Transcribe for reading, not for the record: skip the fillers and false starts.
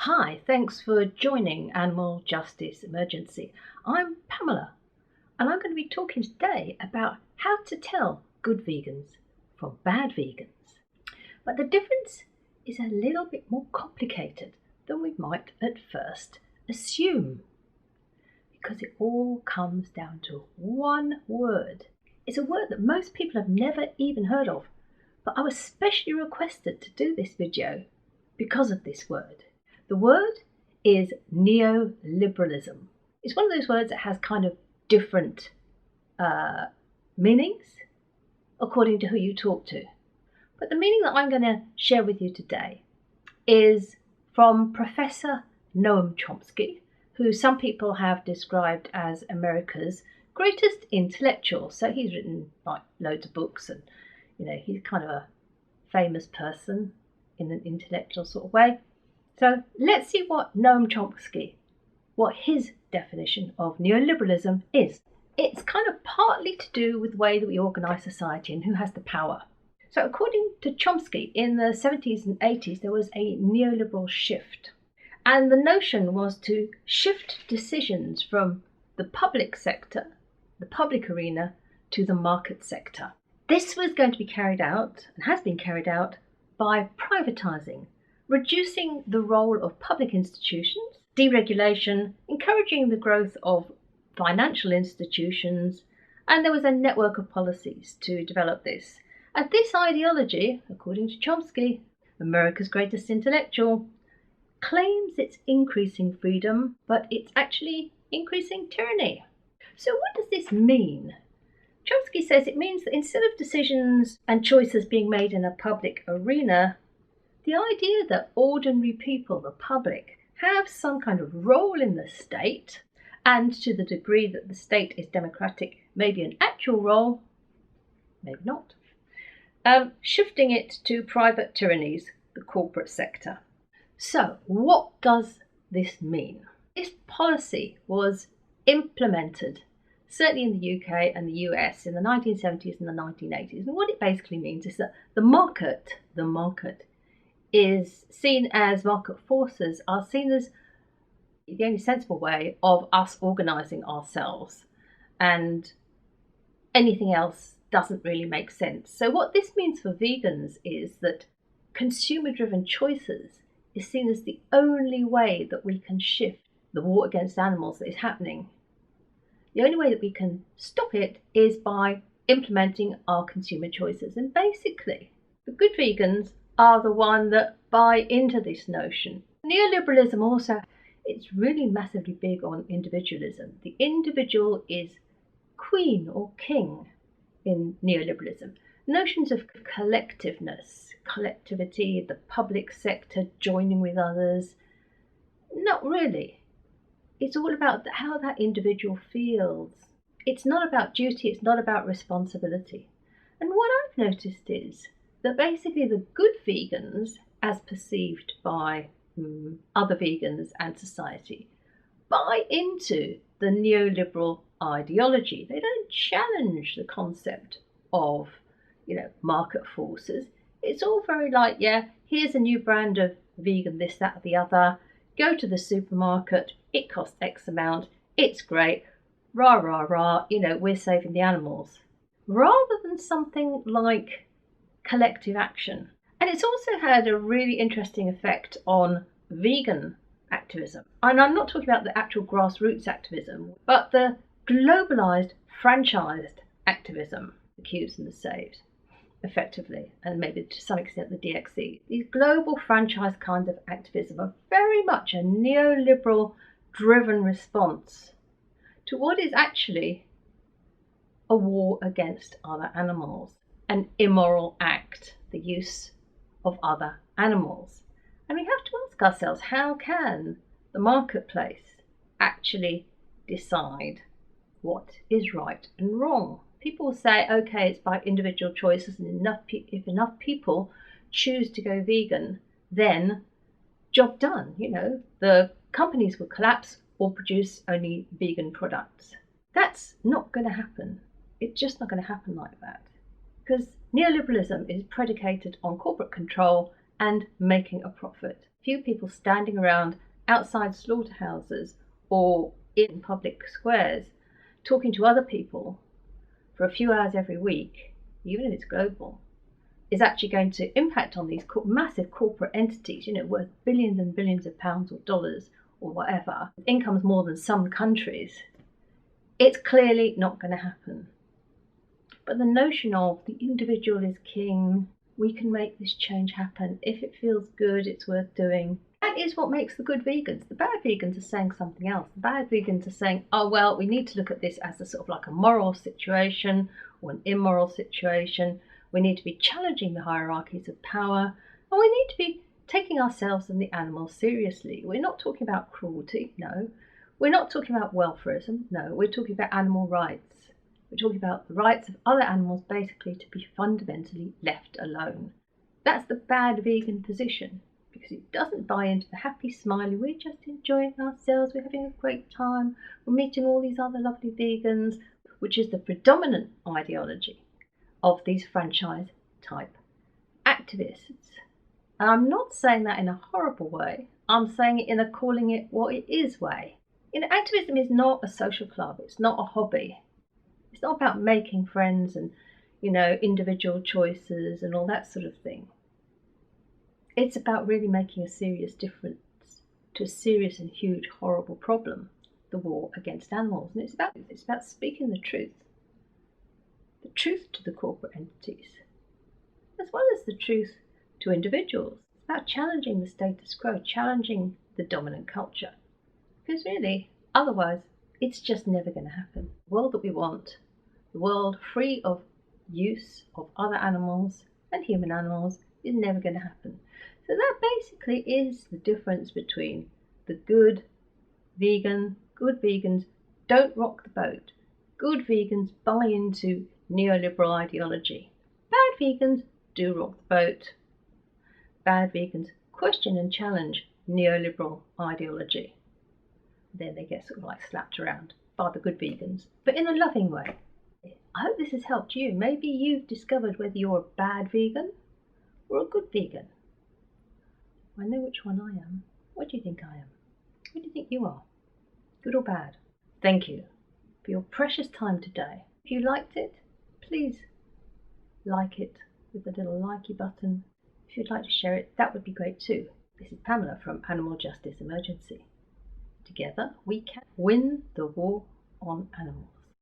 Hi, thanks for joining Animal Justice Emergency. I'm Pamela, and I'm going to be talking today about how to tell good vegans from bad vegans. But the difference is a little bit more complicated than we might at first assume, because it all comes down to one word. It's a word that most people have never even heard of, but I was specially requested to do this video because of this word. The word is neoliberalism. It's one of those words that has kind of different meanings according to who you talk to. But the meaning that I'm going to share with you today is from Professor Noam Chomsky, who some people have described as America's greatest intellectual. So he's written like loads of books and, he's kind of a famous person in an intellectual sort of way. So let's see what Noam Chomsky, what his definition of neoliberalism is. It's kind of partly to do with the way that we organise society and who has the power. So according to Chomsky, in the 70s and 80s, there was a neoliberal shift. And the notion was to shift decisions from the public sector, the public arena, to the market sector. This was going to be carried out, and has been carried out, by privatising, reducing the role of public institutions, deregulation, encouraging the growth of financial institutions, and there was a network of policies to develop this. And this ideology, according to Chomsky, America's greatest intellectual, claims it's increasing freedom, but it's actually increasing tyranny. So what does this mean? Chomsky says it means that instead of decisions and choices being made in a public arena, the idea that ordinary people, the public, have some kind of role in the state, and to the degree that the state is democratic, maybe an actual role, maybe not, shifting it to private tyrannies, the corporate sector. So what does this mean? This policy was implemented, certainly in the UK and the US, in the 1970s and the 1980s. And what it basically means is that the market is seen as, market forces are seen as the only sensible way of us organising ourselves, and anything else doesn't really make sense. So what this means for vegans is that consumer-driven choices is seen as the only way that we can shift the war against animals that is happening. The only way that we can stop it is by implementing our consumer choices. And basically, the good vegans are the one that buy into this notion. Neoliberalism also, it's really massively big on individualism. The individual is queen or king in neoliberalism. Notions of collectiveness, collectivity, the public sector joining with others, not really. It's all about how that individual feels. It's not about duty, it's not about responsibility. And what I've noticed is that basically the good vegans, as perceived by other vegans and society, buy into the neoliberal ideology. They don't challenge the concept of, market forces. It's all very like, here's a new brand of vegan, this, that, or the other. Go to the supermarket, it costs X amount, it's great, rah, rah, rah, we're saving the animals. Rather than something like collective action. And it's also had a really interesting effect on vegan activism. And I'm not talking about the actual grassroots activism, but the globalised, franchised activism, the Qs and the saves, effectively, and maybe to some extent the DXE. These global franchise kinds of activism are very much a neoliberal driven response to what is actually a war against other animals, an immoral act, the use of other animals. And we have to ask ourselves, how can the marketplace actually decide what is right and wrong? People will say, okay, it's by individual choices, and if enough people choose to go vegan, then job done. The companies will collapse or produce only vegan products. That's not going to happen. It's just not going to happen like that. Because neoliberalism is predicated on corporate control and making a profit. few people standing around outside slaughterhouses or in public squares talking to other people for a few hours every week, even if it's global, is actually going to impact on these massive corporate entities, worth billions and billions of pounds or dollars or whatever, incomes more than some countries. It's clearly not going to happen. But the notion of the individual is king, we can make this change happen, if it feels good, it's worth doing, that is what makes the good vegans. The bad vegans are saying something else. The bad vegans are saying, oh, well, we need to look at this as a sort of like a moral situation or an immoral situation. We need to be challenging the hierarchies of power, and we need to be taking ourselves and the animals seriously. We're not talking about cruelty, no. We're not talking about welfarism, no. We're talking about animal rights. We're talking about the rights of other animals basically to be fundamentally left alone. That's the bad vegan position, because it doesn't buy into the happy, smiley, we're just enjoying ourselves, we're having a great time, we're meeting all these other lovely vegans, which is the predominant ideology of these franchise type activists. And I'm not saying that in a horrible way, I'm saying it in a calling it what it is way. Activism is not a social club, it's not a hobby. It's not about making friends and, individual choices and all that sort of thing. It's about really making a serious difference to a serious and huge, horrible problem, the war against animals. And it's about speaking the truth to the corporate entities, as well as the truth to individuals. It's about challenging the status quo, challenging the dominant culture. Because really, otherwise, it's just never going to happen. The world that we want, the world free of use of other animals and human animals, is never going to happen. So that basically is the difference between the good vegans don't rock the boat. Good vegans buy into neoliberal ideology. Bad vegans do rock the boat. Bad vegans question and challenge neoliberal ideology. Then they get sort of like slapped around by the good vegans, but in a loving way. I hope this has helped you. Maybe you've discovered whether you're a bad vegan or a good vegan. I know which one I am. What do you think I am? What do you think you are? Good or bad? Thank you for your precious time today. If you liked it, please like it with the little likey button. If you'd like to share it, that would be great too. This is Pamela from Animal Justice Emergency. Together we can win the war on animals.